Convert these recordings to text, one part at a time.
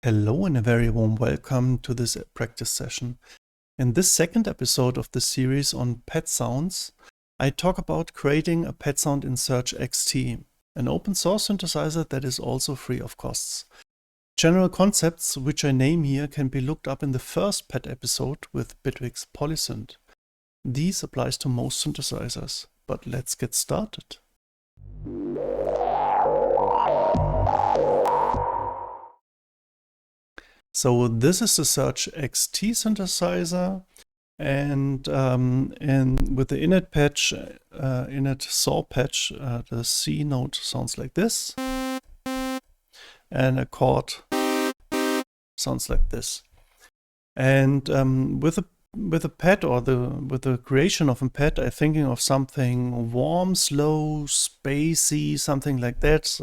Hello and a very warm welcome to this practice session. In this second episode of the series on pet sounds, I talk about creating a pet sound in SurgeXT, an open source synthesizer that is also free of costs. General concepts which I name here can be looked up in the first pet episode with Bitwig's Polysynth. These applies to most synthesizers, but let's get started. So this is the SurgeXT synthesizer, and with the init patch, init saw patch, the C note sounds like this, and a chord sounds like this. And with a pet with the creation of a pet, I'm thinking of something warm, slow, spacey, something like that.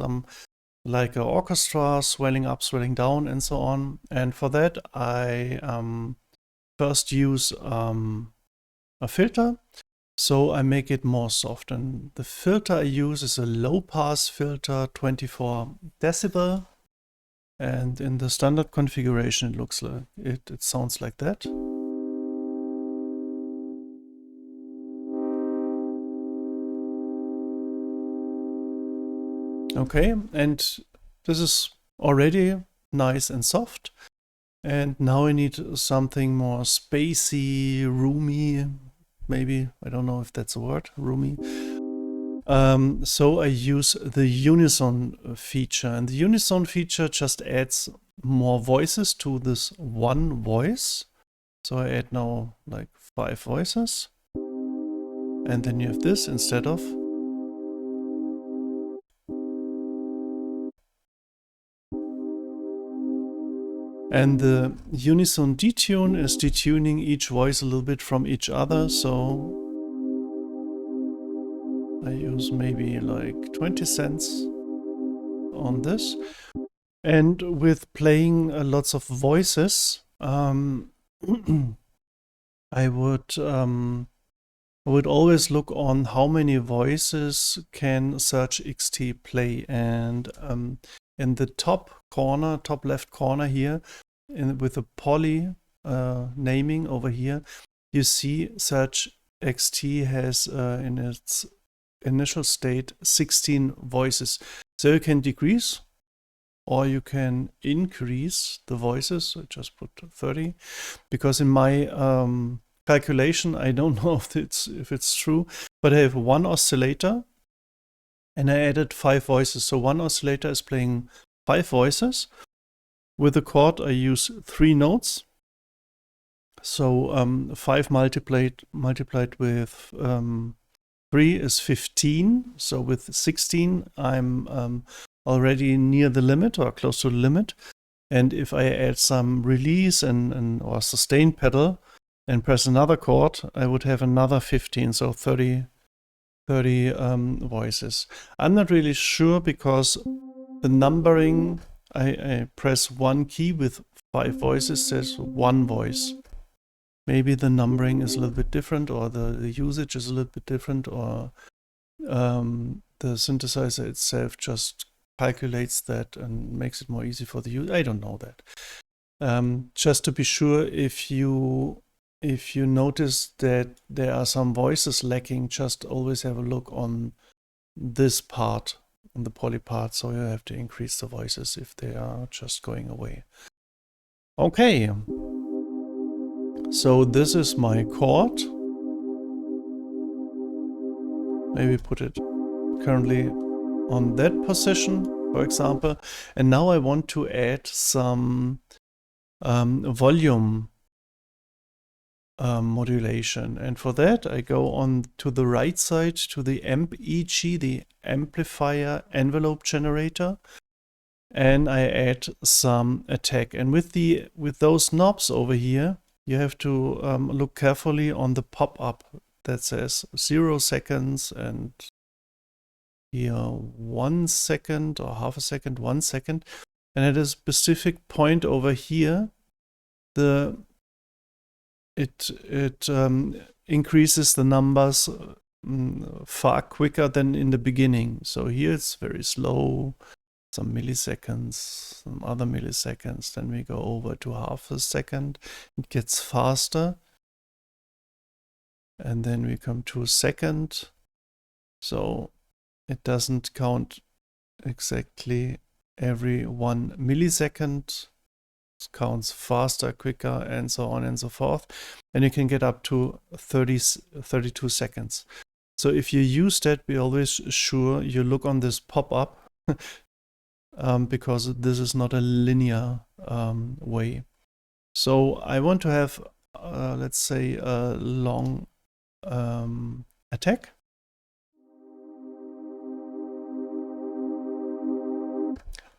Like an orchestra, swelling up, swelling down, and so on. And for that, I first use a filter, so I make it more soft. And the filter I use is a low-pass filter, 24 decibel. And in the standard configuration, it looks like it sounds like that. Okay, and this is already nice and soft. And now I need something more spacey, roomy, maybe. I don't know if that's a word, roomy. So I use the Unison feature. And the Unison feature just adds more voices to this one voice. So I add now like 5 voices. And then you have this instead of. And the Unison detune is detuning each voice a little bit from each other, so I use maybe like 20 cents on this. And with playing lots of voices, I would always look on how many voices can SurgeXT play, and in the top left corner here, with the poly naming over here, you see SurgeXT has in its initial state 16 voices. So you can decrease or you can increase the voices. I just put 30 because in my calculation, I don't know if it's true, but I have one oscillator and I added 5 voices. So one oscillator is playing 5 voices. With the chord, I use 3 notes. So 5 multiplied with 3 is 15. So with 16, I'm already near the limit or close to the limit. And if I add some release or sustain pedal and press another chord, I would have another 15. So 30 voices. I'm not really sure because the numbering, I press one key with 5 voices, says 1 voice. Maybe the numbering is a little bit different, or the usage is a little bit different, or the synthesizer itself just calculates that and makes it more easy for the user. I don't know that. Just to be sure, if you notice that there are some voices lacking, just always have a look on this part, on the poly part, so you have to increase the voices if they are just going away. Okay, so this is my chord. Maybe put it currently on that position, for example. And now I want to add some volume modulation, and for that I go on to the right side to the amp EG, the amplifier envelope generator, and I add some attack. And with those knobs over here, you have to look carefully on the pop-up that says 0 seconds and here 1 second or half a second, 1 second, and at a specific point over here, it increases the numbers far quicker than in the beginning. So here it's very slow, some milliseconds, some other milliseconds. Then we go over to half a second. It gets faster. And then we come to a second. So it doesn't count exactly every 1 millisecond. It counts faster, quicker, and so on and so forth. And you can get up to 32 seconds. So if you use that, be always sure you look on this pop-up because this is not a linear way. So I want to have, let's say, a long attack.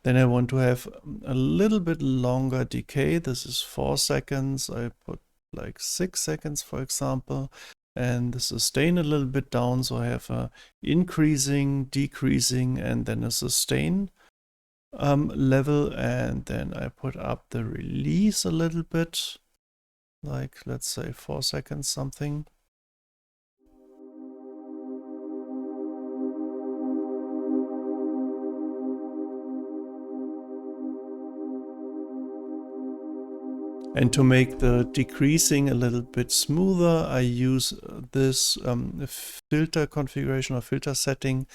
Then I want to have a little bit longer decay. This is 4 seconds. I put like 6 seconds, for example. And the sustain a little bit down. So I have a increasing, decreasing, and then a sustain level. And then I put up the release a little bit. Like, let's say 4 seconds something. And to make the decreasing a little bit smoother, I use this filter configuration or filter setting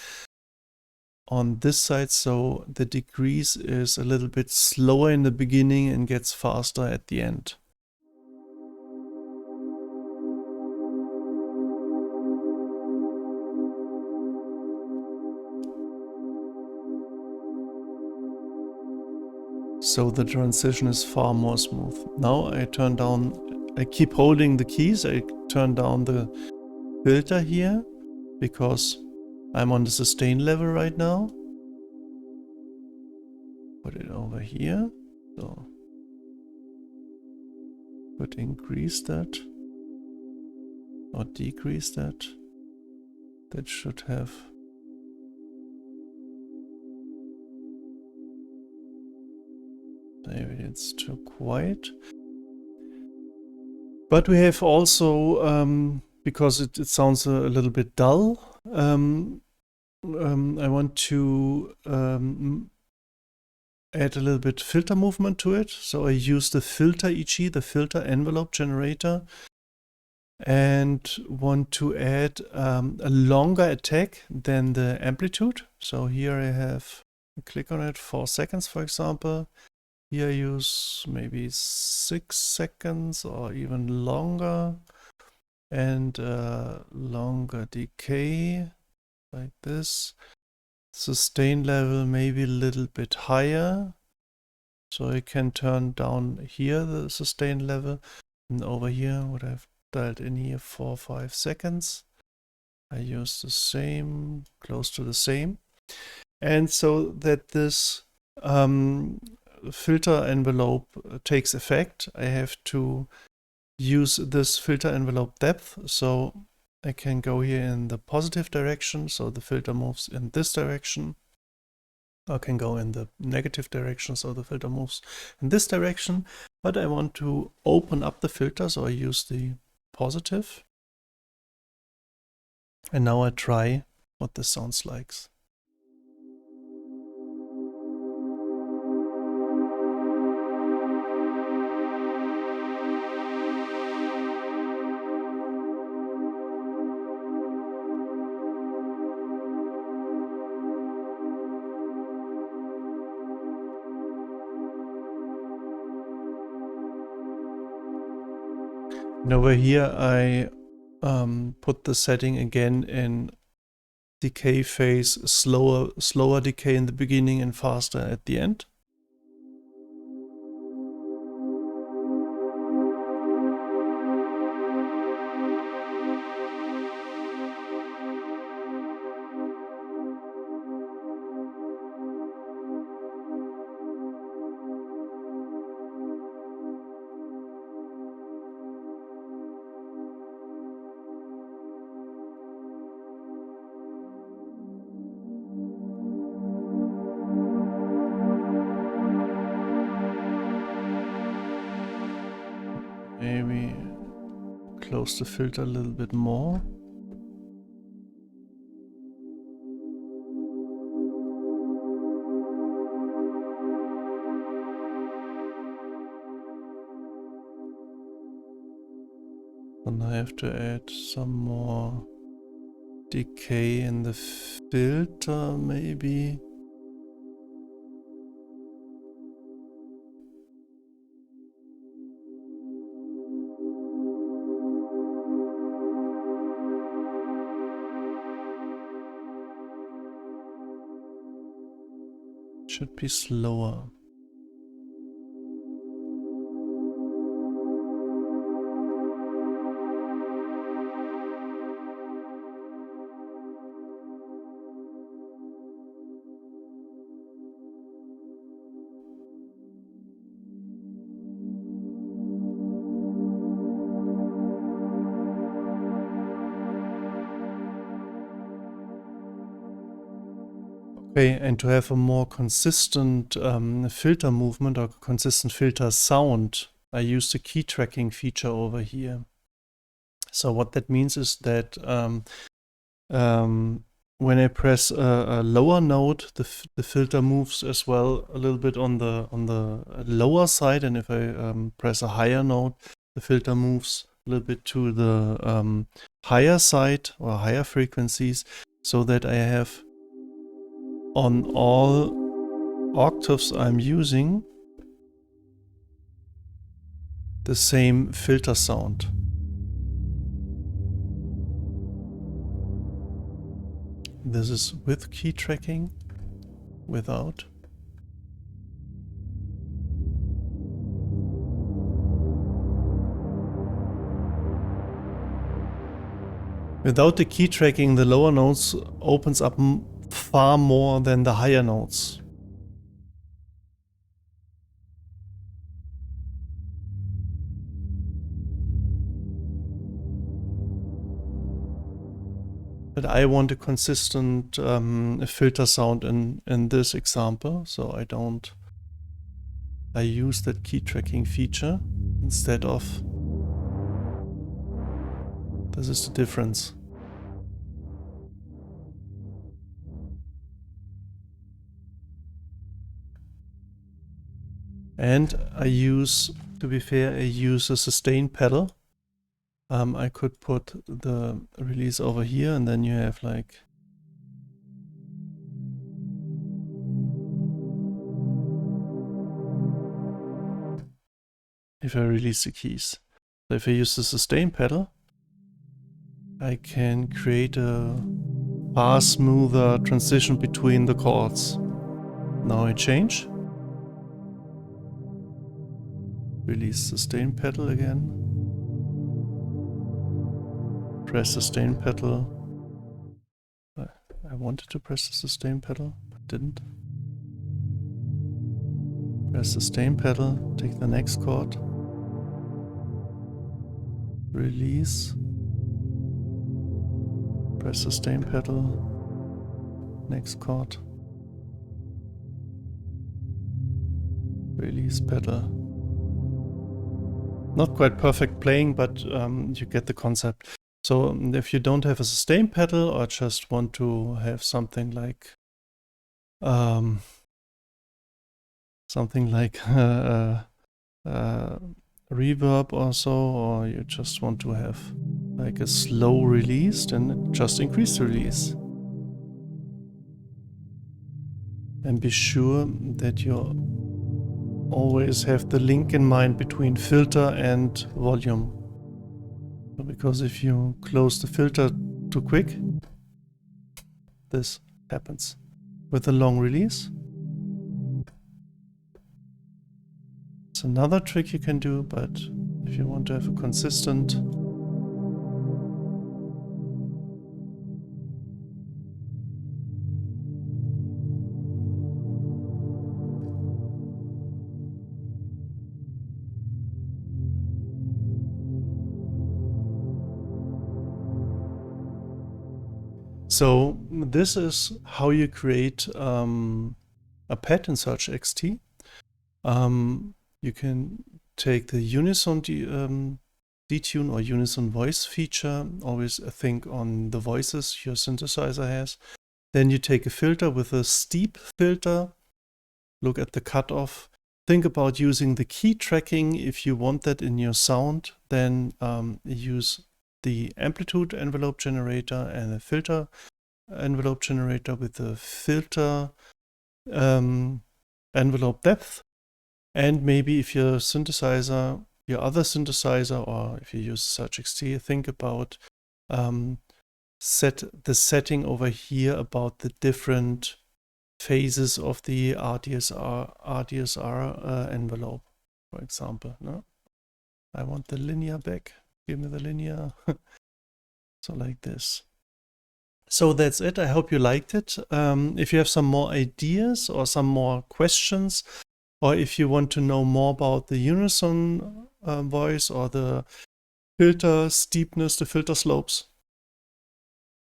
on this side. So the decrease is a little bit slower in the beginning and gets faster at the end. So the transition is far more smooth. Now I turn down, I keep holding the keys, I turn down the filter here because I'm on the sustain level right now. Put it over here. So could increase that or decrease that. That should have. Maybe it's too quiet. But we have also, because it sounds a little bit dull, I want to add a little bit filter movement to it. So I use the filter EG, the filter envelope generator, and want to add a longer attack than the amplitude. So here I have, click on it, 4 seconds, for example. Here I use maybe 6 seconds or even longer, and longer decay like this. Sustain level maybe a little bit higher, so I can turn down here the sustain level, and over here what I've dialed in here 4 or 5 seconds. I use the same, close to the same, and so that this filter envelope takes effect, I have to use this filter envelope depth. So I can go here in the positive direction, so the filter moves in this direction. I can go in the negative direction, so the filter moves in this direction. But I want to open up the filter, so I use the positive. And now I try what this sounds like. And over here I put the setting again in decay phase, slower decay in the beginning and faster at the end. Maybe close the filter a little bit more. And I have to add some more decay in the filter, maybe. Should be slower. Okay, and to have a more consistent filter movement or consistent filter sound, I use the Keytracking feature over here. So what that means is that when I press a lower note, the filter moves as well a little bit on the lower side, and if I press a higher note, the filter moves a little bit to the higher side or higher frequencies, so that I have on all octaves I'm using the same filter sound. This is with Keytracking, without. Without the Keytracking, the lower notes opens up far more than the higher notes. But I want a consistent filter sound in this example, so I use that Keytracking feature instead of. This is the difference. And I use, to be fair, I use a sustain pedal. I could put the release over here, and then you have like if I release the keys. So if I use the sustain pedal, I can create a far smoother transition between the chords. Now I change. Release sustain pedal again. Press sustain pedal. I wanted to press the sustain pedal, but didn't. Press sustain pedal, take the next chord. Release. Press sustain pedal. Next chord. Release pedal. Not quite perfect playing, but you get the concept. So if you don't have a sustain pedal or just want to have something like reverb or so, or you just want to have like a slow release, then just increase the release. And be sure that you always have the link in mind between filter and volume. Because if you close the filter too quick, this happens. With a long release, it's another trick you can do, but if you want to have a consistent So this is how you create a pad in SurgeXT. You can take the Unison detune or Unison voice feature, always think on the voices your synthesizer has. Then you take a filter with a steep filter, look at the cutoff, think about using the Keytracking if you want that in your sound, then use the Amplitude envelope generator and a filter envelope generator with the filter envelope depth. And maybe if your synthesizer, your other synthesizer, or if you use SurgeXT, think about set the setting over here about the different phases of the ADSR envelope, for example. No, I want the linear back. Give me the linear. So like this. So that's it. I hope you liked it. If you have some more ideas or some more questions, or if you want to know more about the Unison voice or the filter steepness, the filter slopes,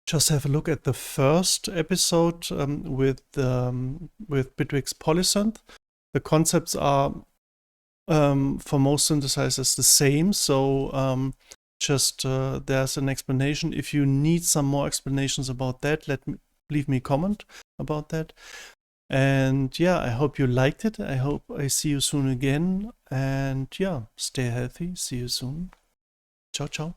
just have a look at the first episode with Bitwig's Polysynth. The concepts are for most synthesizers the same, so there's an explanation. If you need some more explanations about that, leave me a comment about that. And yeah, I hope you liked it. I hope I see you soon again. And yeah, stay healthy. See you soon. Ciao, ciao.